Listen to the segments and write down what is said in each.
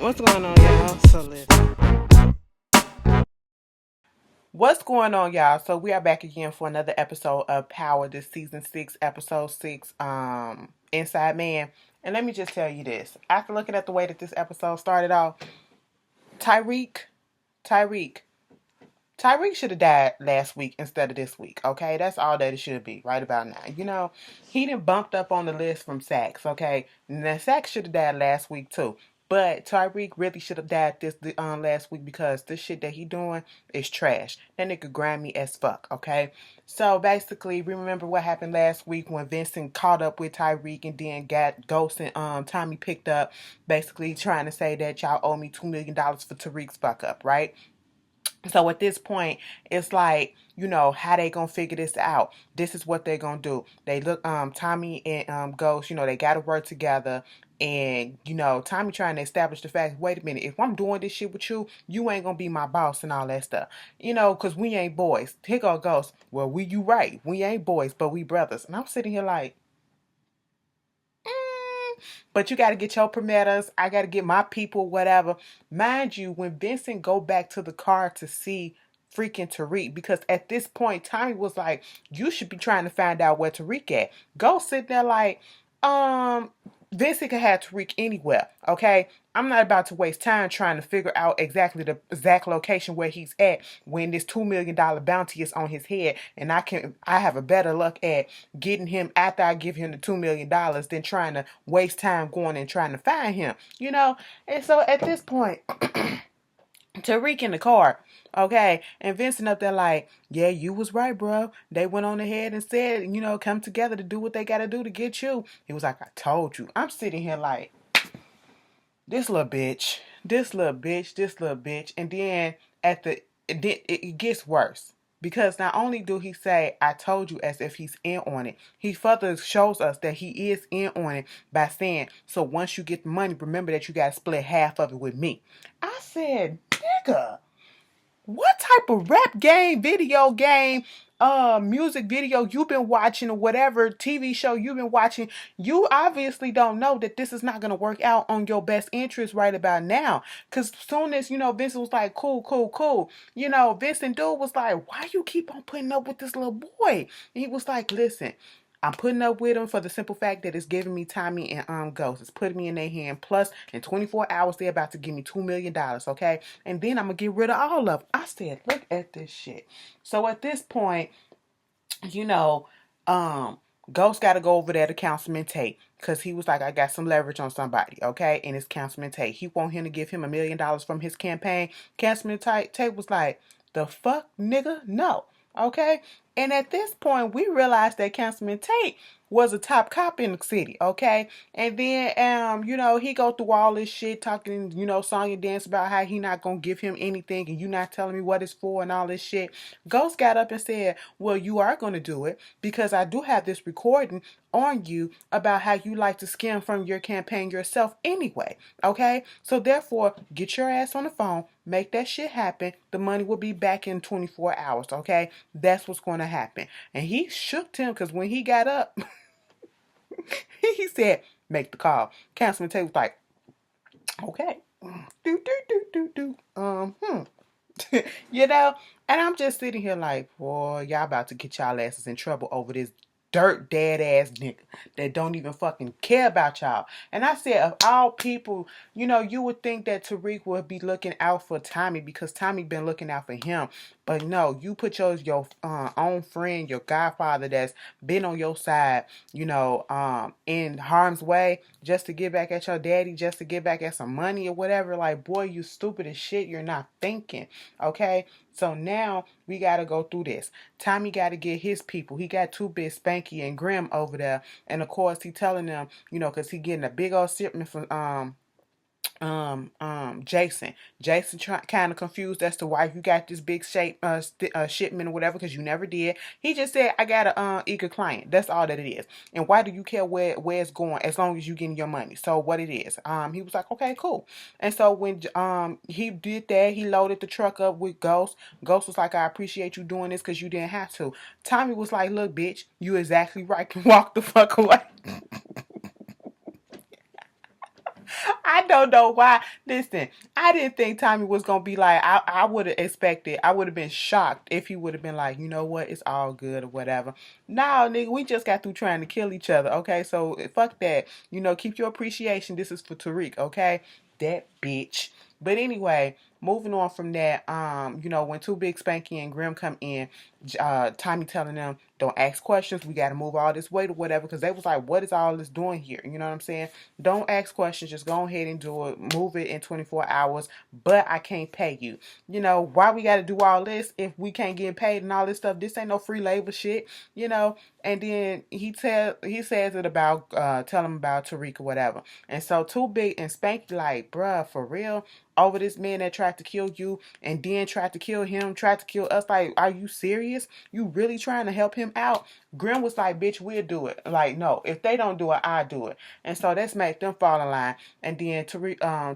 What's going on, y'all? So listen. What's going on, y'all? So we are back again for another episode of Power, this season 6, episode 6, Inside Man. And let me just tell you this. After looking at the way that this episode started off, Tariq, Tariq, Tyreek should have died last week instead of this week, okay? That's all that it should be right about now. He done bumped up on the list from Sax, okay? And then Sax should have died last week too. But Tyreek really should have died this last week because this shit that he doing is trash. That nigga grimy as fuck, okay? So basically, remember what happened last week when Vincent caught up with Tyreek and then got Ghost and Tommy picked up, basically trying to say that y'all owe me $2 million for Tariq's fuck up, right? So at this point, it's like, how they gonna figure this out? This is what they're gonna do. They look, Tommy and Ghost, they gotta work together. And, Tommy trying to establish the fact, wait a minute, if I'm doing this shit with you, you ain't gonna be my boss and all that stuff. Cause we ain't boys. Here go Ghost. Well, you right. We ain't boys, but we brothers. And I'm sitting here like, but you got to get your permitters. I got to get my people, whatever. Mind you, when Vincent go back to the car to see freaking Tariq, because at this point, Tommy was like, you should be trying to find out where Tariq at. Go sit there like, um, Vincent could have Tariq anywhere, okay? I'm not about to waste time trying to figure out exactly the exact location where he's at when this $2 million bounty is on his head, and I have a better luck at getting him after I give him the $2 million than trying to waste time going and trying to find him, And so at this point, Tariq in the car, okay, and Vincent up there like, yeah, you was right, bro. They went on ahead and said, come together to do what they got to do to get you. He was like, I told you. I'm sitting here like, this little bitch, this little bitch, this little bitch. And then it gets worse. Because not only do he say, I told you as if he's in on it, he further shows us that he is in on it by saying, so once you get the money, remember that you got to split half of it with me. I said, nigga, what type of rap game, video game, music video you've been watching or whatever TV show you've been watching, you obviously don't know that this is not going to work out on your best interest right about now. Because soon as, Vincent was like, cool, cool, cool. Vincent dude was like, why you keep on putting up with this little boy? And he was like, listen, I'm putting up with them for the simple fact that it's giving me Tommy and Ghost. It's putting me in their hand. Plus, in 24 hours, they're about to give me $2 million, okay? And then I'm going to get rid of all of them. I said, look at this shit. So at this point, you know, Ghost got to go over there to Councilman Tate because he was like, I got some leverage on somebody, okay? And it's Councilman Tate. He want him to give him $1 million from his campaign. Councilman Tate was like, the fuck, nigga? No, okay? And at this point, we realized that Councilman Tate was a top cop in the city, okay? And then, he go through all this shit, talking, song and dance about how he not gonna give him anything, and you not telling me what it's for and all this shit. Ghost got up and said, well, you are gonna do it because I do have this recording on you about how you like to skim from your campaign yourself anyway, okay? So therefore, get your ass on the phone, make that shit happen. The money will be back in 24 hours, okay? That's what's going to happen. And he shook him because when he got up, he said, make the call. Councilman Tate was like, okay. Do, do, do, do, do. And I'm just sitting here like, boy, y'all about to get y'all asses in trouble over this dirt dad ass nigga that don't even fucking care about y'all. And I said, of all people, you would think that Tariq would be looking out for Tommy because Tommy been looking out for him. But no, you put your own friend, your godfather that's been on your side, in harm's way just to get back at your daddy, just to get back at some money or whatever. Like, boy, you stupid as shit. You're not thinking, okay? So now we got to go through this. Tommy got to get his people. He got two big Spanky and Grim over there. And of course, he telling them, because he getting a big old shipment from Jason. Jason kind of confused as to why you got this big shipment or whatever because you never did. He just said, I got a eager client. That's all that it is. And why do you care where it's going as long as you getting your money? So what it is. He was like, okay, cool. And so when he did that, he loaded the truck up with Ghost. Ghost was like, I appreciate you doing this because you didn't have to. Tommy was like, look, bitch, you exactly right. Walk the fuck away. I don't know why. Listen, I didn't think Tommy was gonna be like. I would have expected. I would have been shocked if he would have been like, you know what, it's all good or whatever. No, nigga, we just got through trying to kill each other. Okay, so fuck that. Keep your appreciation. This is for Tariq. Okay, that bitch. But anyway, moving on from that, when Too Big Spanky and Grim come in, Tommy telling them, don't ask questions. We got to move all this weight or whatever, because they was like, what is all this doing here? You know what I'm saying? Don't ask questions. Just go ahead and do it. Move it in 24 hours, but I can't pay you. Why we got to do all this if we can't get paid and all this stuff? This ain't no free labor shit, And then he says it about, tell him about Tariq or whatever. And so Too Big and Spanky like, bruh, for real? Over this man that tried to kill you and then tried to kill him, tried to kill us. Like, are you serious? You really trying to help him out? Grim was like, bitch, we'll do it. Like, no, if they don't do it, I do it. And so that's made them fall in line. And then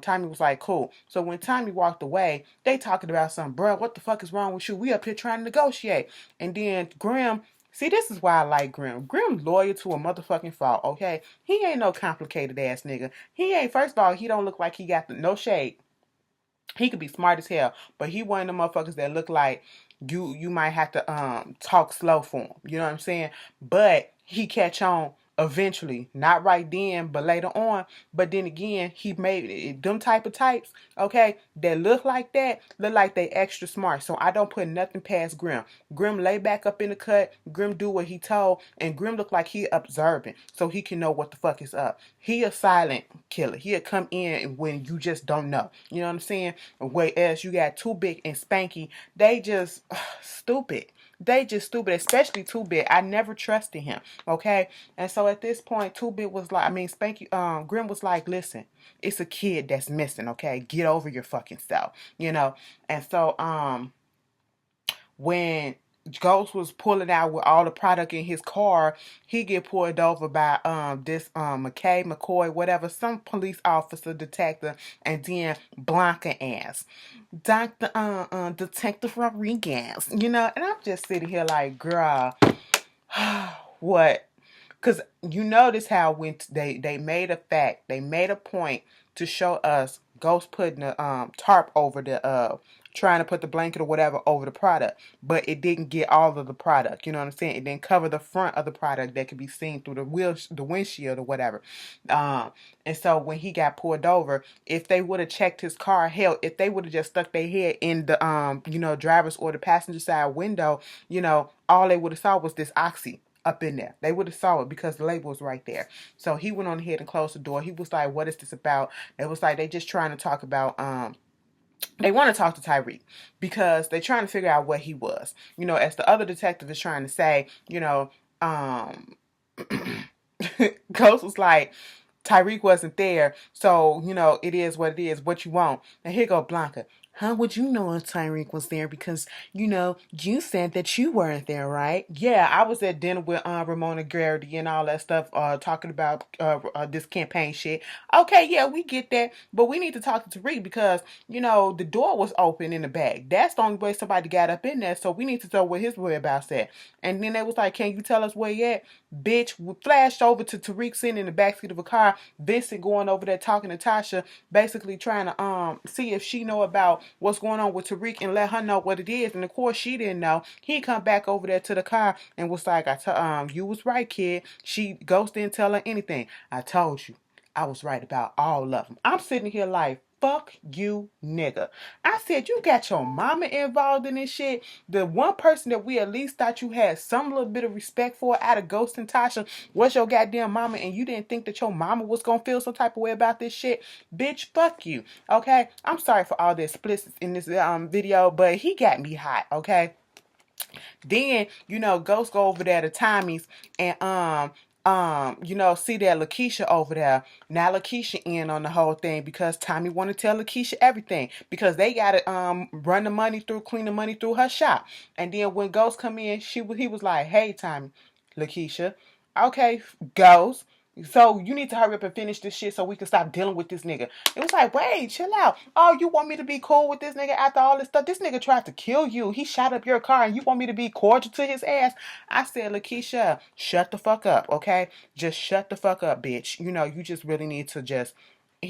Tommy was like, cool. So when Tommy walked away, they talking about something, bro, what the fuck is wrong with you? We up here trying to negotiate. And then Grim, see, this is why I like Grim. Grim loyal to a motherfucking fault, okay? He ain't no complicated ass nigga. He ain't, first of all, he don't look like he got no shade. He could be smart as hell, but he one of them motherfuckers that look like you might have to talk slow for him. You know what I'm saying? But he catch on eventually, not right then, but later on. But then again, he made it. Them type of types, okay, that look like they extra smart. So I don't put nothing past Grim. Grim lay back up in the cut. Grim do what he told, and Grim look like he observant, so he can know what the fuck is up. He a silent killer. He'll come in when you just don't know. You know what I'm saying? Whereas you got Too Big and Spanky, they just stupid. They just stupid, especially Too Big. I never trusted him. Okay, and so at this point, Too Big was like, Spanky, Grim was like, listen, it's a kid that's missing. Okay, get over your fucking self. And so when Ghost was pulling out with all the product in his car, he get pulled over by this McCoy, whatever, some police officer, detective, and then Blanca ass. Dr. Detective Rodriguez, and I'm just sitting here like, girl, what? Because you notice how when they made they made a point to show us Ghost putting the tarp over the trying to put the blanket or whatever over the product, but it didn't get all of the product. You know what I'm saying? It didn't cover the front of the product that could be seen through the windshield or whatever. And so when he got pulled over, if they would have checked his car, hell, if they would have just stuck their head in the driver's or the passenger side window, all they would have saw was this oxy up in there. They would have saw it because the label was right there. So he went on ahead and closed the door. He was like, what is this about? It was like they just trying to talk about they want to talk to Tariq because they're trying to figure out what he was. As the other detective is trying to say, Ghost was like, Tariq wasn't there, so, it is what it is, what you want. And here go Blanca. How would you know if Tariq was there? Because, you said that you weren't there, right? Yeah, I was at dinner with Ramona Garrity and all that stuff, talking about this campaign shit. Okay, yeah, we get that, but we need to talk to Tariq because, the door was open in the back. That's the only way somebody got up in there, so we need to know where his whereabouts at. And then they was like, can you tell us where he at? Bitch, we flashed over to Tariq sitting in the backseat of a car, Vincent going over there talking to Tasha, basically trying to see if she know about what's going on with Tariq and let her know what it is. And of course she didn't know. He come back over there to the car and was like, you was right, kid. Ghost didn't tell her anything. I told you. I was right about all of them. I'm sitting here like, fuck you, nigga. I said, you got your mama involved in this shit. The one person that we at least thought you had some little bit of respect for out of Ghost and Tasha was your goddamn mama, and you didn't think that your mama was gonna feel some type of way about this shit. Bitch, fuck you. Okay? I'm sorry for all the explicits in this video, but he got me hot, okay? Then, Ghost go over there to Tommy's and see that Lakeisha over there. Now Lakeisha in on the whole thing because Tommy want to tell Lakeisha everything because they got to clean the money through her shop. And then when Ghost come in, he was like, hey Tommy, Lakeisha, okay, Ghost. So you need to hurry up and finish this shit so we can stop dealing with this nigga. It was like, wait, chill out. Oh, you want me to be cool with this nigga after all this stuff? This nigga tried to kill you. He shot up your car and you want me to be cordial to his ass? I said, Lakeisha, shut the fuck up, okay? Just shut the fuck up, bitch. You just really need to just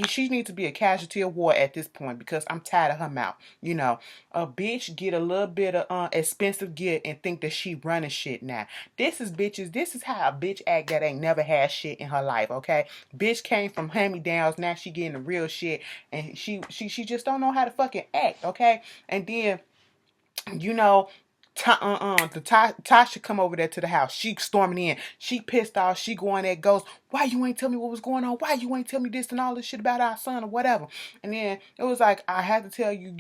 she needs to be a casualty of war at this point because I'm tired of her mouth. You know, a bitch get a little bit of expensive gear and think that she running shit now. This is bitches. This is how a bitch act that ain't never had shit in her life. Okay, bitch came from hand me downs. Now she getting the real shit, and she just don't know how to fucking act. Okay, and then you know, Tasha come over there to the house. She storming in. She pissed off. She going there, goes, why you ain't tell me what was going on? Why you ain't tell me this and all this shit about our son or whatever? And then it was like, I had to tell you,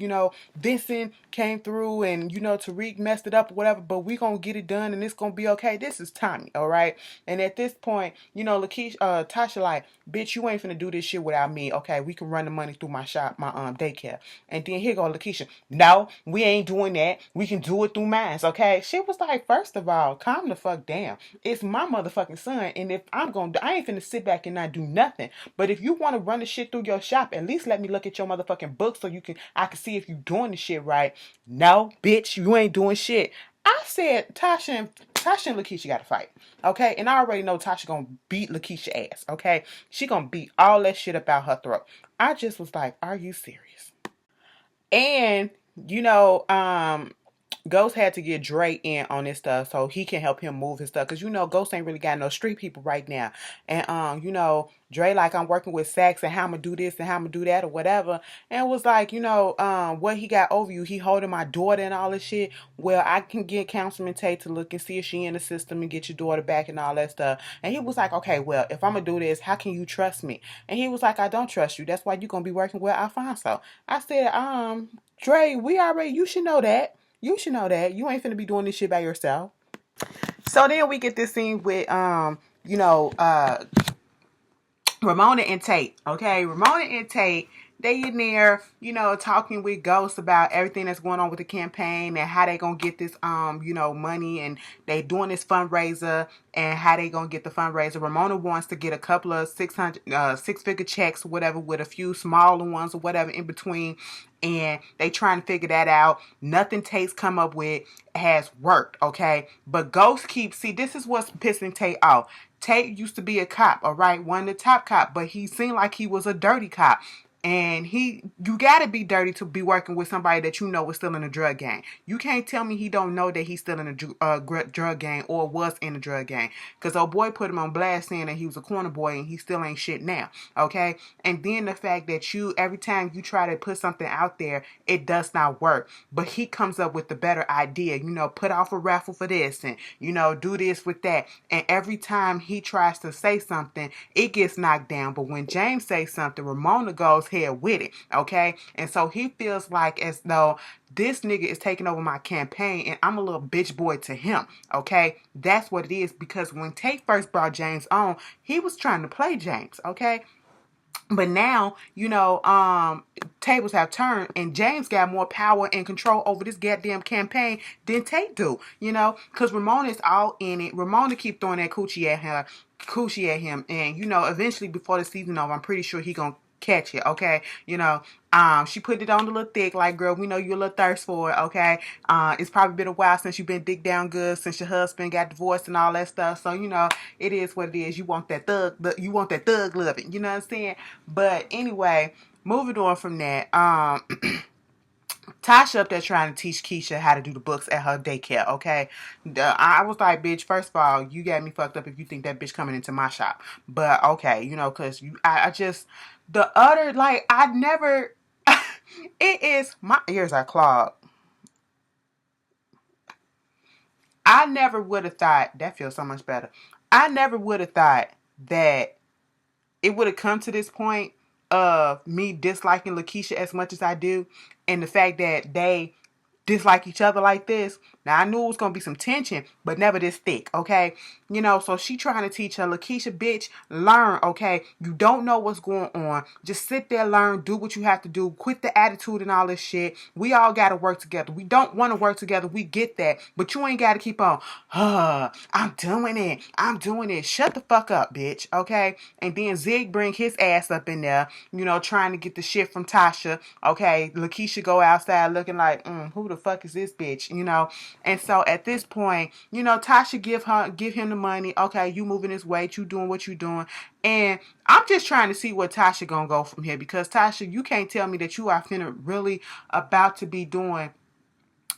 Vincent came through and, Tariq messed it up or whatever, but we gonna get it done and it's gonna be okay. This is Tommy, all right? And at this point, Lakeisha, Tasha like, bitch, you ain't finna do this shit without me, okay? We can run the money through my shop, my daycare. And then here go Lakeisha. No, we ain't doing that. We can do it through mine, okay? She was like, first of all, calm the fuck down. It's my motherfucking son, and if I ain't finna sit back and not do nothing. But if you want to run the shit through your shop, at least let me look at your motherfucking book so I can see if you doing the shit right. No, bitch, you ain't doing shit. I said Tasha and Lakeisha got to fight, okay? And I already know Tasha gonna beat Lakeisha ass, okay? She gonna beat all that shit about her throat. I just was like, are you serious? And Ghost had to get Dre in on this stuff so he can help him move his stuff. Cause Ghost ain't really got no street people right now. And Dre like, I'm working with Sax and how I'm gonna do this and how I'm gonna do that or whatever. And it was like, what he got over you, he holding my daughter and all this shit. Well, I can get Councilman Tate to look and see if she in the system and get your daughter back and all that stuff. And he was like, okay, well, if I'm gonna do this, how can you trust me? And he was like, I don't trust you. That's why you're gonna be working with Alfonso. I said, Dre, you should know that. You should know that. You ain't finna be doing this shit by yourself. So then we get this scene with, Ramona and Tate. Okay, Ramona and Tate, they in there, talking with Ghost about everything that's going on with the campaign and how they gonna get this, money, and they doing this fundraiser and how they gonna get the fundraiser. Ramona wants to get a couple of six-figure checks or whatever, with a few smaller ones or whatever in between, and they trying to figure that out. Nothing Tate's come up with has worked, okay? But Ghost this is what's pissing Tate off. Tate used to be a cop, all right? One of the top cop, but he seemed like he was a dirty cop. And you gotta be dirty to be working with somebody that is still in a drug gang. You can't tell me he don't know that he's still in a drug gang or was in a drug gang. Because old boy put him on blast saying that he was a corner boy and he still ain't shit now. Okay? And then the fact that every time you try to put something out there, it does not work. But he comes up with the better idea. Put off a raffle for this and, do this with that. And every time he tries to say something, it gets knocked down. But when James says something, Ramona goes with it, okay? And so he feels like as though this nigga is taking over my campaign and I'm a little bitch boy to him, okay? That's what it is, because when Tate first brought James on, he was trying to play James, okay? But now, tables have turned and James got more power and control over this goddamn campaign than Tate do, because Ramona is all in it. Ramona keep throwing that coochie at him, and, eventually before the season over, I'm pretty sure he gonna catch it, okay? She put it on a little thick, like, girl, we know you're a little thirst for it, okay? It's probably been a while since you've been dick down good, since your husband got divorced and all that stuff. So, it is what it is. You want that thug loving, you know what I'm saying? But anyway, moving on from that, Tasha up there trying to teach Keisha how to do the books at her daycare, okay? I was like, bitch, first of all, you got me fucked up if you think that bitch coming into my shop. But, okay, because I just, the other, like, I never, my ears are clogged. I never would have thought, that feels so much better. I never would have thought that it would have come to this point of me disliking Lakeisha as much as I do, and the fact that they dislike each other like this. Now, I knew it was going to be some tension, but never this thick, okay? So she trying to teach her, Lakeisha, bitch, learn, okay? You don't know what's going on. Just sit there, learn, do what you have to do. Quit the attitude and all this shit. We all got to work together. We don't want to work together. We get that. But you ain't got to keep on, I'm doing it. I'm doing it. Shut the fuck up, bitch, okay? And then Zig bring his ass up in there, trying to get the shit from Tasha, okay? Lakeisha go outside looking like, who the fuck is this bitch, you know? And so at this point, you know, Tasha give him the money. Okay, you moving this weight, you doing what you doing. And I'm just trying to see where Tasha gonna go from here, because Tasha, you can't tell me that you are finna really about to be doing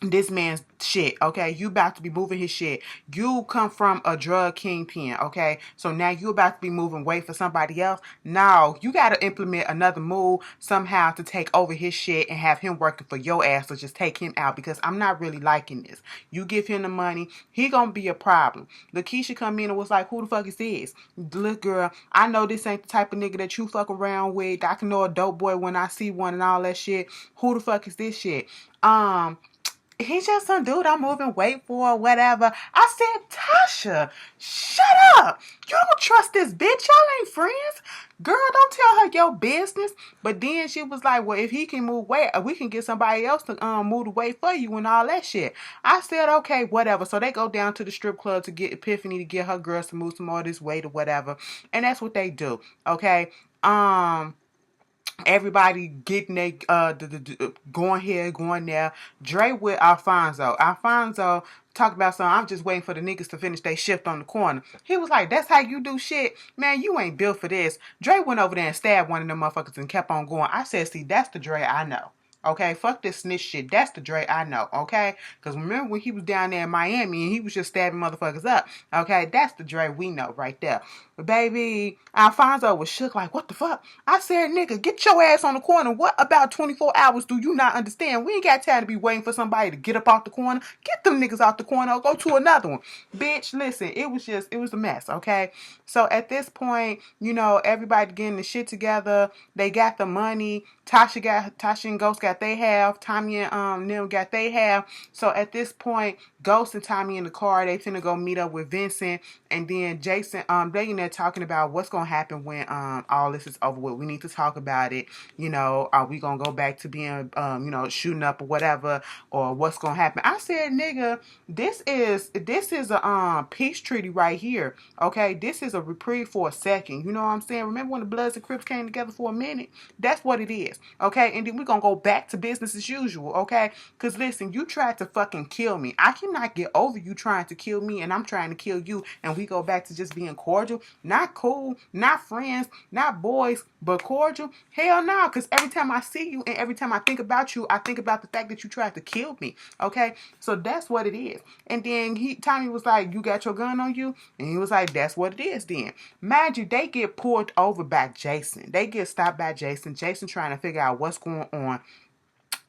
this man's shit, okay? You about to be moving his shit. You come from a drug kingpin, okay? So now you about to be moving weight for somebody else. No, you got to implement another move somehow to take over his shit and have him working for your ass, to just take him out, because I'm not really liking this. You give him the money, he gonna be a problem. Lakeisha come in and was like, who the fuck is this? Look, girl, I know this ain't the type of nigga that you fuck around with. I can know a dope boy when I see one and all that shit. Who the fuck is this shit? He's just some dude I'm moving weight for or whatever. I said, Tasha, shut up. You don't trust this bitch. Y'all ain't friends. Girl, don't tell her your business. But then she was like, well, if he can move weight, we can get somebody else to move the weight for you and all that shit. I said, okay, whatever. So they go down to the strip club to get Epiphany to get her girls to move some more of this weight or whatever. And that's what they do. Okay. Everybody getting they going here, going there. Dre with Alfonso. Alfonso talked about something. I'm just waiting for the niggas to finish their shift on the corner. He was like, that's how you do shit? Man, you ain't built for this. Dre went over there and stabbed one of them motherfuckers and kept on going. I said, see, that's the Dre I know. Okay, fuck this snitch shit. That's the Dre I know, okay? Because remember when he was down there in Miami and he was just stabbing motherfuckers up, okay? That's the Dre we know right there. But baby, Alfonso was shook like, what the fuck? I said, nigga, get your ass on the corner. What about 24 hours do you not understand? We ain't got time to be waiting for somebody to get up off the corner. Get them niggas off the corner or go to another one. Bitch, listen, it was a mess, okay? So at this point, you know, everybody getting the shit together. They got the money. Tasha and Ghost got they half. Tommy and them got they half. So at this point, Ghost and Tommy in the car, they finna go meet up with Vincent. And then Jason, they in there talking about what's gonna happen when all this is over with. We need to talk about it. You know, are we gonna go back to being you know, shooting up or whatever, or what's gonna happen? I said, nigga, this is a peace treaty right here. Okay, this is a reprieve for a second. You know what I'm saying? Remember when the Bloods and Crips came together for a minute? That's what it is. Okay, and then we're gonna go back to business as usual. Okay, because listen, you tried to fucking kill me. I cannot get over you trying to kill me, and I'm trying to kill you, and we go back to just being cordial. Not cool, not friends, not boys, but cordial. Hell no, because every time I see you and every time I think about you, I think about the fact that you tried to kill me. Okay, so that's what it is. And then Tommy was like, you got your gun on you? And he was like, that's what it is then. Mind you, they get pulled over by Jason. They get stopped by Jason. Jason trying to figure out what's going on.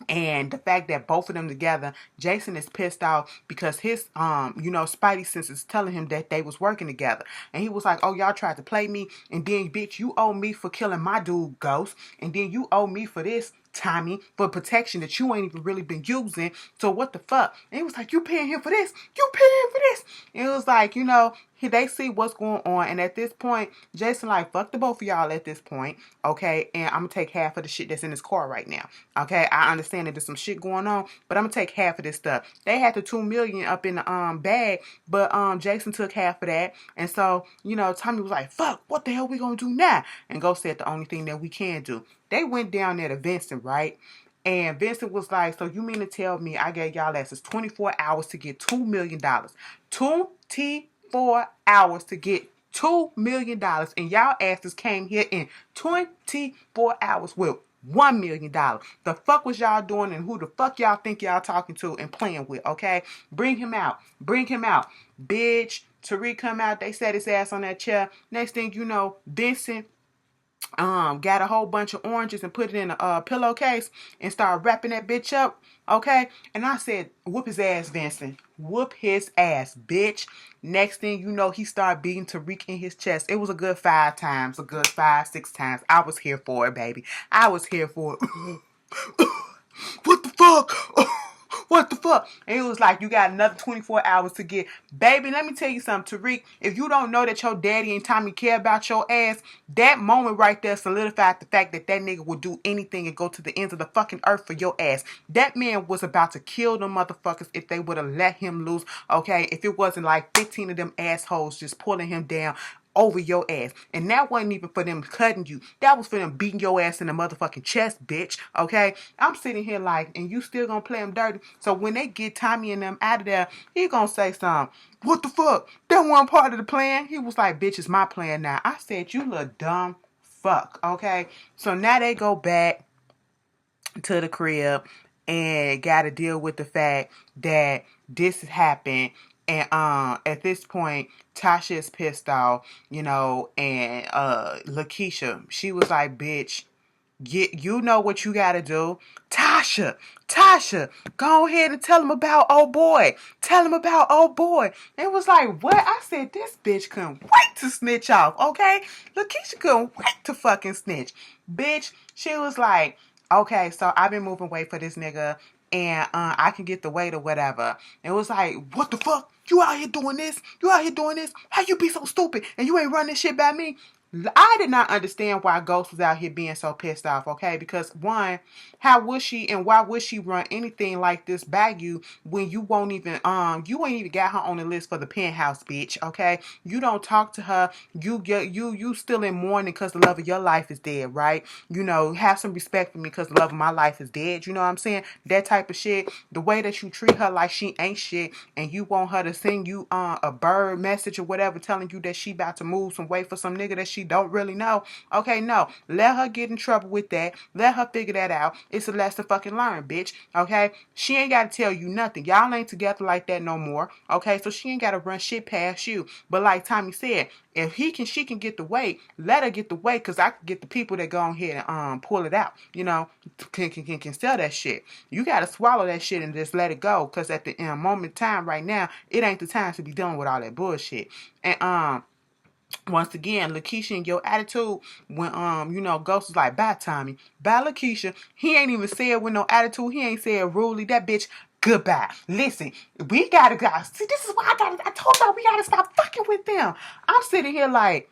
And the fact that both of them together, Jason is pissed off because his, you know, spidey sense is telling him that they was working together. And he was like, oh, y'all tried to play me. And then, bitch, you owe me for killing my dude, Ghost. And then you owe me for this, Tommy, for protection that you ain't even really been using. So what the fuck? And he was like, you paying him for this? You paying him for this? And it was like, you know, they see what's going on. And at this point, Jason like, fuck the both of y'all at this point. Okay, and I'm going to take half of the shit that's in his car right now. Okay, I understand that there's some shit going on, but I'm going to take half of this stuff. They had the $2 million up in the bag, but Jason took half of that. And so, you know, Tommy was like, fuck, what the hell we going to do now? And Ghost said the only thing that we can do. They went down there to Vincent, right? And Vincent was like, so you mean to tell me I gave y'all asses 24 hours to get $2 million? 24 hours to get $2 million. And y'all asses came here in 24 hours with $1 million. The fuck was y'all doing, and who the fuck y'all think y'all talking to and playing with, okay? Bring him out. Bring him out. Bitch, Tariq come out. They sat his ass on that chair. Next thing you know, Vincent got a whole bunch of oranges and put it in a pillowcase and started wrapping that bitch up, okay? And I said, whoop his ass, Vincent. Whoop his ass, bitch. Next thing you know, he started beating Tariq in his chest. It was a good 5 times, a good 5, 6 times. I was here for it, baby. I was here for it. What the fuck? What the fuck? And it was like, you got another 24 hours to get. Baby, let me tell you something, Tariq. If you don't know that your daddy and Tommy care about your ass, that moment right there solidified the fact that that nigga would do anything and go to the ends of the fucking earth for your ass. That man was about to kill them motherfuckers if they would have let him loose, okay? If it wasn't like 15 of them assholes just pulling him down. over your ass. And that wasn't even for them cutting you. That was for them beating your ass in the motherfucking chest, bitch. Okay? I'm sitting here like, and you still gonna play them dirty. So when they get Tommy and them out of there, he gonna say something. What the fuck? That wasn't part of the plan. He was like, bitch, it's my plan now. I said, you little dumb fuck. Okay? So now they go back to the crib and got to deal with the fact that this has happened. And at this point, Tasha is pissed off, and Lakeisha, she was like, bitch, you know what you gotta do. Tasha, go ahead and tell him about old boy. Tell him about old boy. It was like, what? I said, this bitch couldn't wait to snitch off, okay? Lakeisha couldn't wait to fucking snitch. Bitch, she was like, okay, so I've been moving weight for this nigga, and I can get the weight or whatever. It was like, what the fuck? You out here doing this? You out here doing this? How you be so stupid and you ain't running shit by me? I did not understand why Ghost was out here being so pissed off, okay? Because one, how would she and why would she run anything like this by you when you won't even you ain't even got her on the list for the penthouse, bitch, okay? You don't talk to her. You still in mourning because the love of your life is dead, right? Have some respect for me because the love of my life is dead. You know what I'm saying? That type of shit. The way that you treat her like she ain't shit and you want her to send you a bird message or whatever telling you that she about to move some weight for some nigga that she don't really know. Okay, no. Let her get in trouble with that. Let her figure that out. It's a lesson fucking learn, bitch. Okay? She ain't got to tell you nothing. Y'all ain't together like that no more. Okay? So she ain't got to run shit past you. But like Tommy said, if she can get the weight, let her get the weight, because I can get the people that go ahead and pull it out. Can sell that shit. You got to swallow that shit and just let it go, because at the moment in time right now, it ain't the time to be dealing with all that bullshit. And once again, Lakeisha and your attitude when Ghost was like, bye Tommy, bye Lakeisha. He ain't even said with no attitude. He ain't said rudely. That bitch, goodbye. Listen, we gotta go. See, this is why I told y'all we gotta stop fucking with them. I'm sitting here like,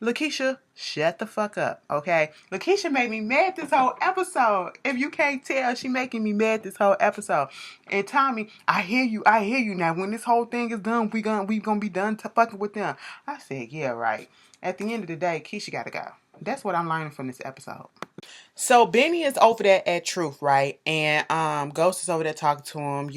Lakeisha, shut the fuck up, okay? Lakeisha made me mad this whole episode. If you can't tell, she making me mad this whole episode. And Tommy, I hear you now. When this whole thing is done, we gonna be done fucking with them. I said, yeah, right. At the end of the day, Keisha gotta go. That's what I'm learning from this episode. So Benny is over there at Truth, right? And Ghost is over there talking to him,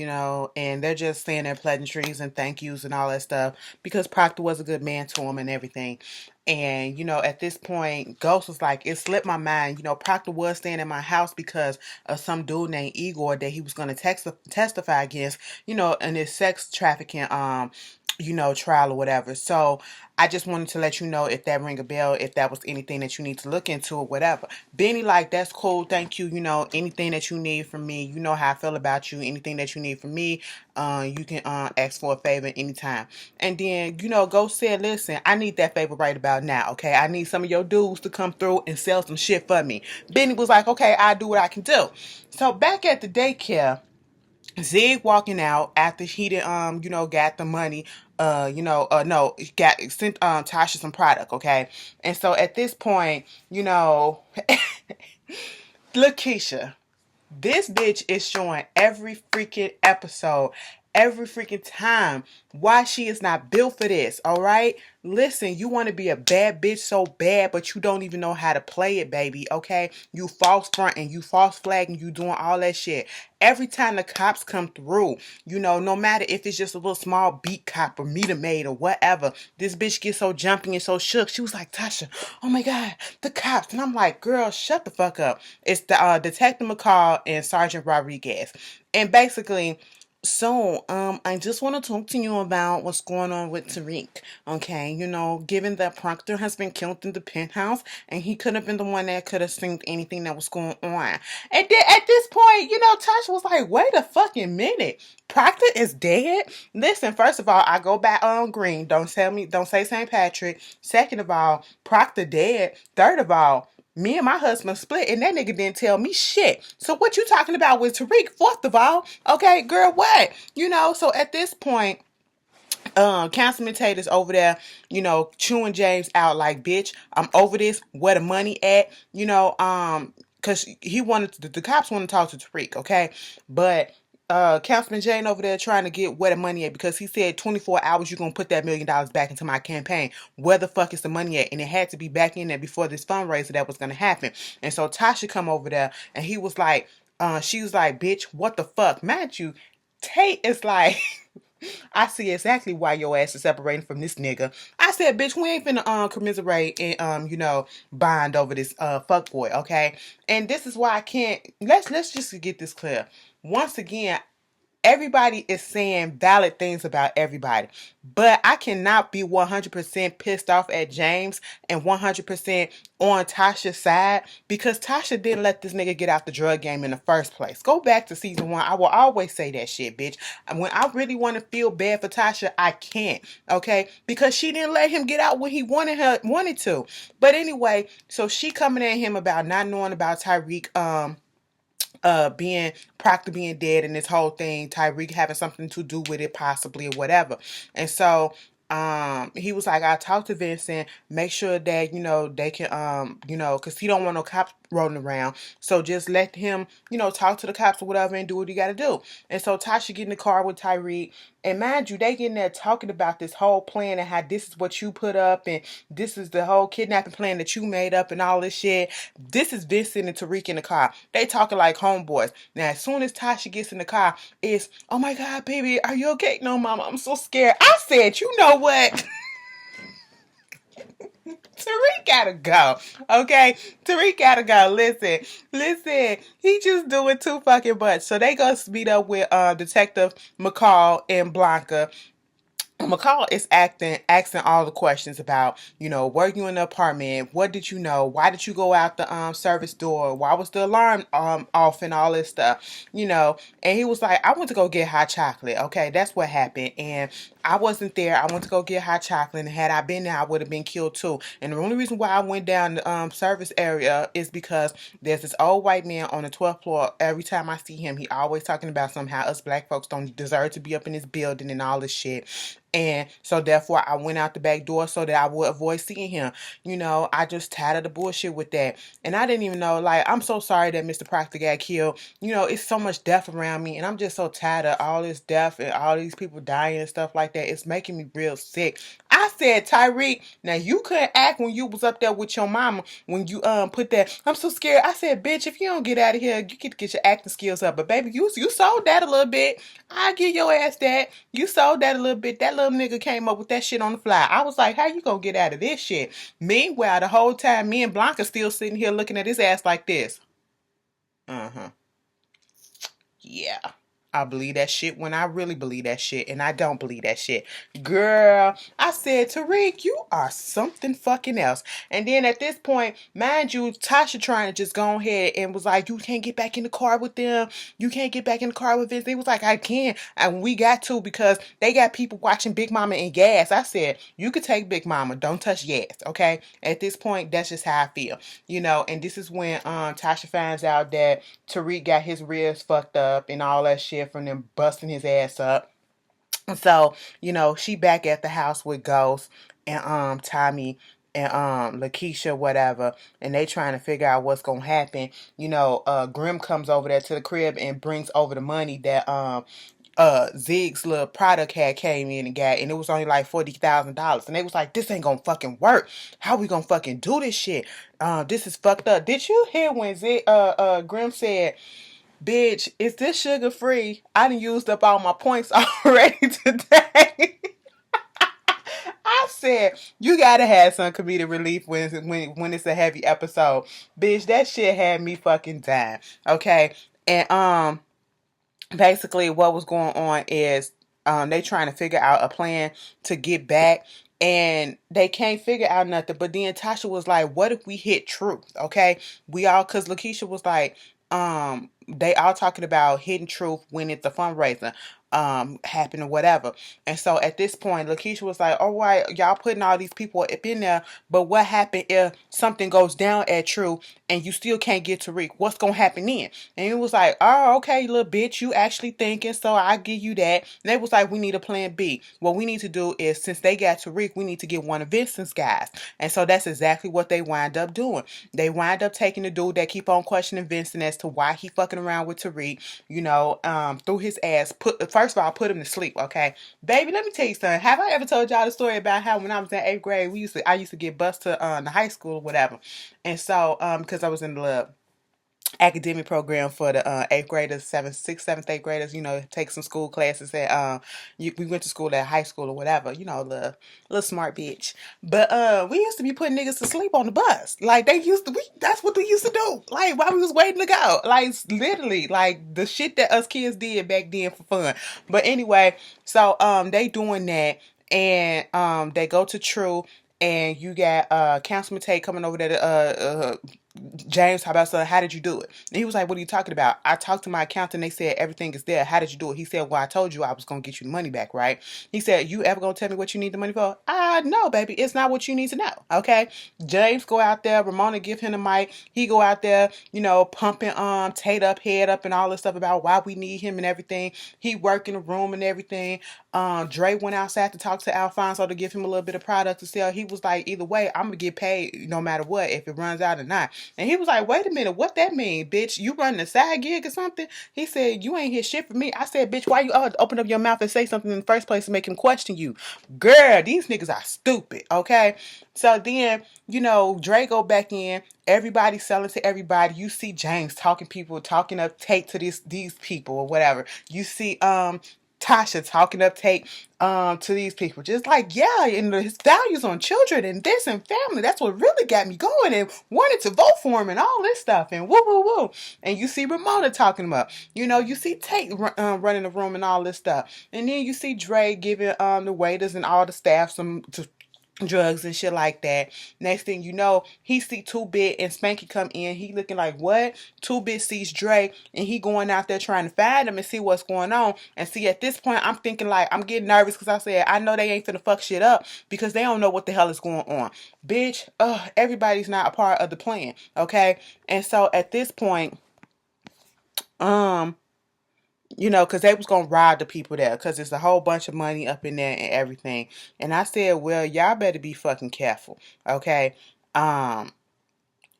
and they're just saying their pleasantries and thank yous and all that stuff because Proctor was a good man to him and everything. And, at this point, Ghost was like, it slipped my mind. Proctor was staying in my house because of some dude named Igor that he was going to testify against, in his sex trafficking, trial or whatever. So I just wanted to let you know if that ring a bell, if that was anything that you need to look into or whatever. Benny like, that's cool. Thank you. Anything that you need from me, you know how I feel about you. Anything that you need from me, you can ask for a favor anytime. And then, Ghost said, listen, I need that favor right about now, okay? I need some of your dudes to come through and sell some shit for me. Benny was like, okay, I'll do what I can do. So back at the daycare, Zig walking out after he did got the money, got sent Tasha some product, okay? And so at this point, Lakeisha, this bitch is showing every freaking episode, every freaking time why she is not built for this, all right? Listen, you want to be a bad bitch so bad, but you don't even know how to play it, baby, okay? You false fronting, you false flagging, you doing all that shit. Every time the cops come through, no matter if it's just a little small beat cop or meter maid or whatever, this bitch gets so jumpy and so shook. She was like, Tasha, oh my God, the cops. And I'm like, girl, shut the fuck up. It's the Detective McCall and Sergeant Rodriguez. And basically, so, I just want to talk to you about what's going on with Tariq, okay? Given that Proctor has been killed in the penthouse, and he could have been the one that could have seen anything that was going on. And then at this point, Tasha was like, wait a fucking minute. Proctor is dead? Listen, first of all, I go back on green. Don't say St. Patrick. Second of all, Proctor dead. Third of all, me and my husband split, and that nigga didn't tell me shit. So what you talking about with Tariq? Fourth of all, okay, girl, what? So at this point, Councilman Tater's over there, chewing James out like, bitch, I'm over this. Where the money at? Because he wanted the cops want to talk to Tariq, okay? But Councilman Jane over there trying to get where the money at because he said 24 hours you're gonna put that $1 million back into my campaign. Where the fuck is the money at? And it had to be back in there before this fundraiser that was gonna happen. And so Tasha come over there and he was like, she was like, bitch, what the fuck? Mind you, Tate is like, I see exactly why your ass is separating from this nigga. I said, bitch, we ain't finna commiserate and bond over this fuck boy, okay? And this is why I can't let's just get this clear. Once again, everybody is saying valid things about everybody, but I cannot be 100% pissed off at James and 100% on Tasha's side because Tasha didn't let this nigga get out the drug game in the first place. Go back to season 1. I will always say that shit, bitch. When I really want to feel bad for Tasha, I can't, okay? Because she didn't let him get out when he wanted to. But anyway, so she coming at him about not knowing about Tariq being Proctor being dead and this whole thing, Tariq having something to do with it possibly or whatever. And so he was like, I talked to Vincent, make sure that they can because he don't want no cops rolling around, so just let him talk to the cops or whatever and do what he got to do. And so Tasha get in the car with Tariq, and mind you, they getting there talking about this whole plan and how this is what you put up and this is the whole kidnapping plan that you made up and all this shit. This is Vincent and Tariq in the car. They talking like homeboys. Now as soon as Tasha gets in the car, it's, oh my god, baby, are you okay? No, mama, I'm so scared. I said, you know what? Tariq gotta go. Okay? Tariq gotta go. Listen. He just doing too fucking much. So they go meet up with Detective McCall and Blanca. McCall is asking all the questions about, were you in the apartment? What did you know? Why did you go out the service door? Why was the alarm off and all this stuff? And he was like, I went to go get hot chocolate. Okay, that's what happened. And I wasn't there. I went to go get hot chocolate, and had I been there, I would have been killed too. And the only reason why I went down the service area is because there's this old white man on the 12th floor. Every time I see him, he always talking about somehow us black folks don't deserve to be up in this building and all this shit. And so therefore I went out the back door so that I would avoid seeing him. I just tired of the bullshit with that. And I didn't even know, like, I'm so sorry that Mr. Proctor got killed. It's so much death around me, and I'm just so tired of all this death and all these people dying and stuff like that. It's making me real sick. I said, Tariq, now you couldn't act when you was up there with your mama when you put that, I'm so scared. I said, bitch, if you don't get out of here, you get to get your acting skills up. But baby, you sold that a little bit. I give your ass that. You sold that a little bit. That little nigga came up with that shit on the fly. I was like, how you gonna get out of this shit? Meanwhile, the whole time, me and Blanca still sitting here looking at his ass like this. Yeah. I believe that shit when I really believe that shit, and I don't believe that shit. Girl, I said, Tariq, you are something fucking else. And then at this point, mind you, Tasha trying to just go ahead and was like, you can't get back in the car with them. You can't get back in the car with Vince. They was like, I can. And we got to because they got people watching Big Mama and Gas. I said, you could take Big Mama. Don't touch Gas, okay? At this point, that's just how I feel. And this is when Tasha finds out that Tariq got his ribs fucked up and all that shit from them busting his ass up. And so, she back at the house with Ghost and Tommy and Lakeisha, whatever, and they trying to figure out what's gonna happen. Grim comes over there to the crib and brings over the money that Zig's little product had came in and got, and it was only like $40,000. And they was like, this ain't gonna fucking work. How we gonna fucking do this shit? This is fucked up. Did you hear when Grim said, bitch, is this sugar free? I done used up all my points already today. I said, you gotta have some comedic relief when it's a heavy episode. Bitch, that shit had me fucking dying. Okay. And basically what was going on is they trying to figure out a plan to get back, and they can't figure out nothing. But then Tasha was like, what if we hit truth? Okay, because Lakeisha was like, they all talking about hidden truth when it's a fundraiser happen or whatever. And so at this point, Lakeisha was like, all right, y'all putting all these people up in there, but what happened if something goes down at True and you still can't get Tariq? What's gonna happen then? And it was like, oh, okay, little bitch, you actually thinking, so I give you that. And they was like, we need a plan B. What we need to do is, since they got Tariq, we need to get one of Vincent's guys. And so that's exactly what they wind up doing. They wind up taking the dude that keep on questioning Vincent as to why he fucking fucking around with Tariq, threw his ass, first of all, put him to sleep, okay? Baby, let me tell you something. Have I ever told y'all the story about how when I was in 8th grade, I used to get bused to the high school or whatever. And so, because I was in the academic program for the 8th graders, 8th graders, take some school classes at we went to school at high school or whatever, the little smart bitch. But we used to be putting niggas to sleep on the bus. Like that's what we used to do. Like while we was waiting to go. Like literally like the shit that us kids did back then for fun. But anyway, so they doing that, and they go to True, and you got Councilman Tate coming over there to James, how about, son, how did you do it? And he was like, what are you talking about? I talked to my accountant. They said everything is there. How did you do it? He said, well, I told you I was going to get you the money back, right? He said, you ever going to tell me what you need the money for? No, baby. It's not what you need to know. Okay. James go out there. Ramona give him the mic. He go out there, pumping Tate up, head up, and all this stuff about why we need him and everything. He work in the room and everything. Dre went outside to talk to Alfonso to give him a little bit of product to sell. He was like, either way, I'm going to get paid no matter what, if it runs out or not. And he was like, wait a minute, what that mean, bitch? You running a side gig or something? He said, you ain't hear shit from me. I said, bitch, why you open up your mouth and say something in the first place to make him question you? Girl, these niggas are stupid, okay? So then, Dre go back in. Everybody selling to everybody. You see James talking up Tate to these people or whatever. You see Tasha talking up Tate to these people, just like, yeah, and his values on children and this and family, that's what really got me going and wanted to vote for him and all this stuff and woo woo woo. And you see Ramona talking about, you see Tate running the room and all this stuff, and then you see Dre giving the waiters and all the staff some drugs and shit like that. Next thing you know, he see 2-Bit and Spanky come in. He looking like, what? 2-Bit sees Dre, and he going out there trying to find him and see what's going on. And see, at this point, I'm thinking like, I'm getting nervous because I said, I know they ain't finna fuck shit up because they don't know what the hell is going on. Bitch, everybody's not a part of the plan, okay? And so at this point, because they was going to rob the people there because there's a whole bunch of money up in there and everything. And I said, well, y'all better be fucking careful, okay?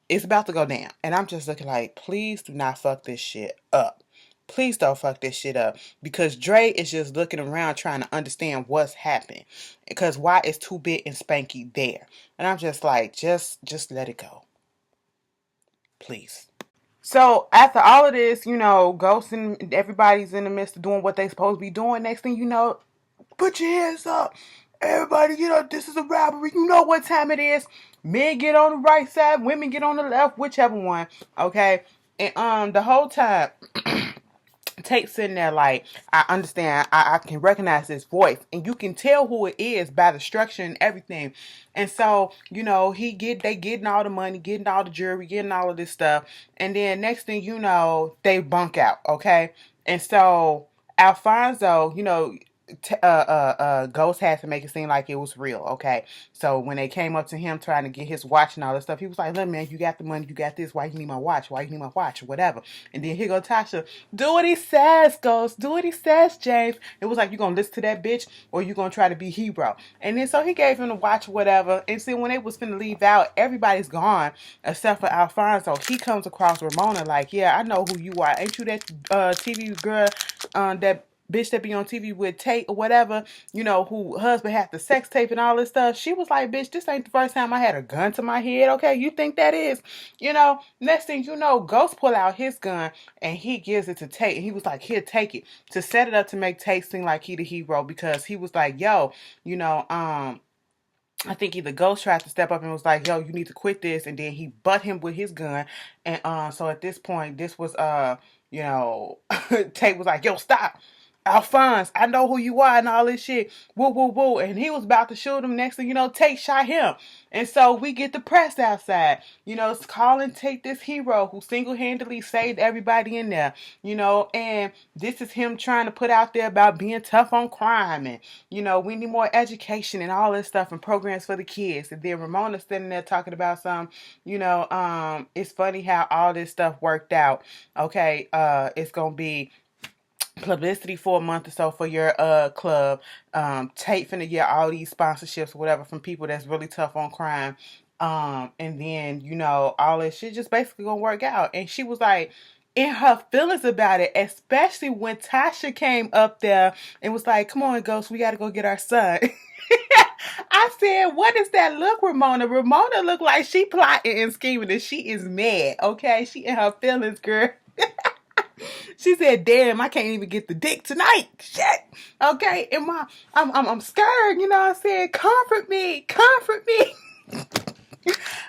It's about to go down. And I'm just looking like, please do not fuck this shit up. Please don't fuck this shit up. Because Dre is just looking around trying to understand what's happening. Because why is 2-Bit and Spanky there? And I'm just like, just let it go. Please. So after all of this, Ghost and everybody's in the midst of doing what they supposed to be doing. Next thing you know, put your hands up. Everybody, this is a robbery. You know what time it is. Men get on the right side, women get on the left, whichever one. Okay. And the whole time Tate sitting there like, I understand, I can recognize his voice, and you can tell who it is by the structure and everything. And so, they getting all the money, getting all the jewelry, getting all of this stuff, and then next thing you know, they bunk out, okay? And so Alfonso, Ghost had to make it seem like it was real, okay? So when they came up to him trying to get his watch and all this stuff, he was like, look, man, you got the money, you got this, why you need my watch? Why you need my watch? Whatever. And then here go Tasha, do what he says, Ghost, do what he says, James. It was like, you gonna listen to that bitch or you gonna try to be hero? And then so he gave him the watch or whatever, and see when they was finna leave out, everybody's gone except for Alfonso. He comes across Ramona like, yeah, I know who you are. Ain't you that TV girl that bitch that be on TV with Tate or whatever, who husband had the sex tape and all this stuff? She was like, bitch, this ain't the first time I had a gun to my head, okay? You think that is? Next thing you know, Ghost pull out his gun and he gives it to Tate, and he was like, here, take it, to set it up to make Tate seem like he the hero, because he was like, yo, I think either Ghost tried to step up and was like, yo, you need to quit this, and then he butt him with his gun. And so at this point, this was Tate was like, yo, stop. Alphonse, I know who you are and all this shit. Woo, woo, woo. And he was about to shoot him. Next thing you know, Tate shot him. And so we get the press outside, calling Tate this hero who single-handedly saved everybody in there, and this is him trying to put out there about being tough on crime, and, we need more education and all this stuff and programs for the kids. And then Ramona standing there talking about it's funny how all this stuff worked out. Okay, it's going to be publicity for a month or so for your club. Tate finna get all these sponsorships or whatever from people that's really tough on crime. And then, all this shit just basically gonna work out. And she was like, in her feelings about it, especially when Tasha came up there and was like, "Come on, Ghost, we got to go get our son." I said, "What is that look, Ramona? Ramona look like she plotting and scheming and she is mad, okay? She in her feelings, girl." She said, "Damn, I can't even get the dick tonight. Shit. Okay, and I'm scared, you know what I'm saying? Comfort me."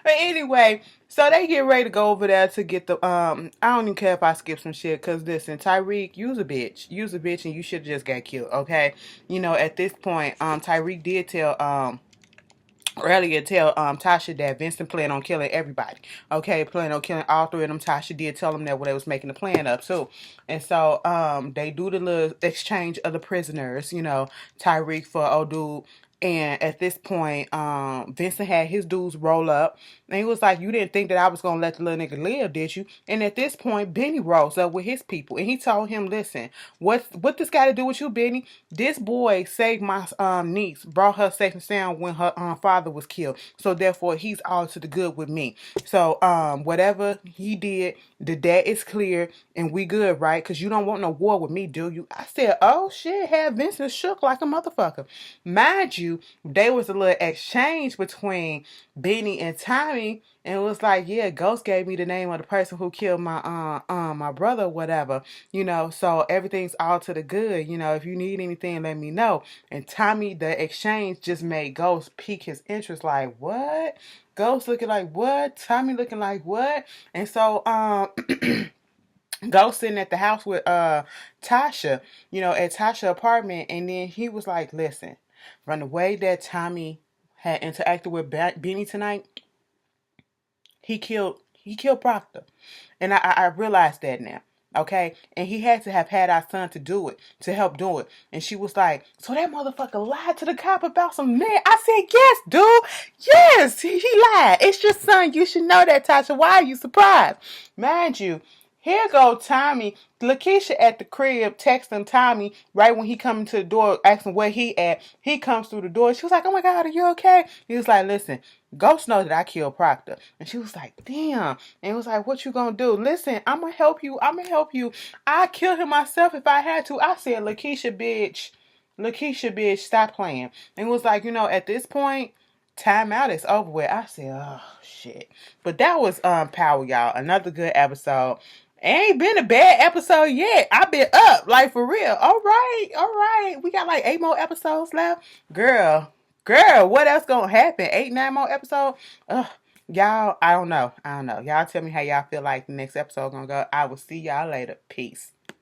But anyway, so they get ready to go over there to get the I don't even care if I skip some shit, cause listen, Tariq, you's a bitch. You's a bitch and you should have just got killed, okay? You know, at this point, Tariq did tell earlier tell Tasha that Vincent planned on killing everybody. Okay, planned on killing all three of them. Tasha did tell them that when they was making the plan up too. And so they do the little exchange of the prisoners, you know, Tyreek for old dude. And at this point, Vincent had his dudes roll up. And he was like, "You didn't think that I was going to let the little nigga live, did you?" And at this point, Benny rolls up with his people. And he told him, "Listen, what this got to do with you, Benny? This boy saved my niece, brought her safe and sound when her father was killed. So therefore, he's all to the good with me. So whatever he did, the debt is clear and we good, right? Because you don't want no war with me, do you?" I said, "Oh shit," had Vincent shook like a motherfucker. Mind you, there was a little exchange between Benny and Tommy, and it was like, "Yeah, Ghost gave me the name of the person who killed my brother, whatever, you know. So everything's all to the good. You know, if you need anything, let me know." And Tommy, the exchange just made Ghost pique his interest. Like, what? Ghost looking like what? Tommy looking like what? And so Ghost sitting at the house with Tasha, you know, at Tasha's apartment, and then he was like, "Listen, from the way that Tommy had interacted with Benny tonight, he killed Proctor." And I realized that now. Okay. And he had to have had our son to do it, to help do it. And she was like, "So that motherfucker lied to the cop about some man?" I said, "Yes, dude. Yes, he lied. It's your son. You should know that, Tasha. Why are you surprised?" Mind you, here go Tommy. Lakeisha at the crib texting Tommy right when he come to the door, asking where he at. He comes through the door. She was like, "Oh my God, are you okay?" He was like, "Listen, Ghost knows that I killed Proctor." And she was like, "Damn." And it was like, "What you gonna do?" "Listen, I'm gonna help you. I'm gonna help you. I kill him myself if I had to." I said, Lakeisha, bitch, stop playing." And it was like, you know, at this point, time out is over with. I said, "Oh shit." But that was Power, y'all. Another good episode. Ain't been a bad episode yet. I've been up, like for real. All right, all right. We got like 8 more episodes left. Girl, what else gonna happen? 8, 9 more episodes? Ugh. Y'all, I don't know. Y'all tell me how y'all feel like the next episode gonna go. I will see y'all later. Peace.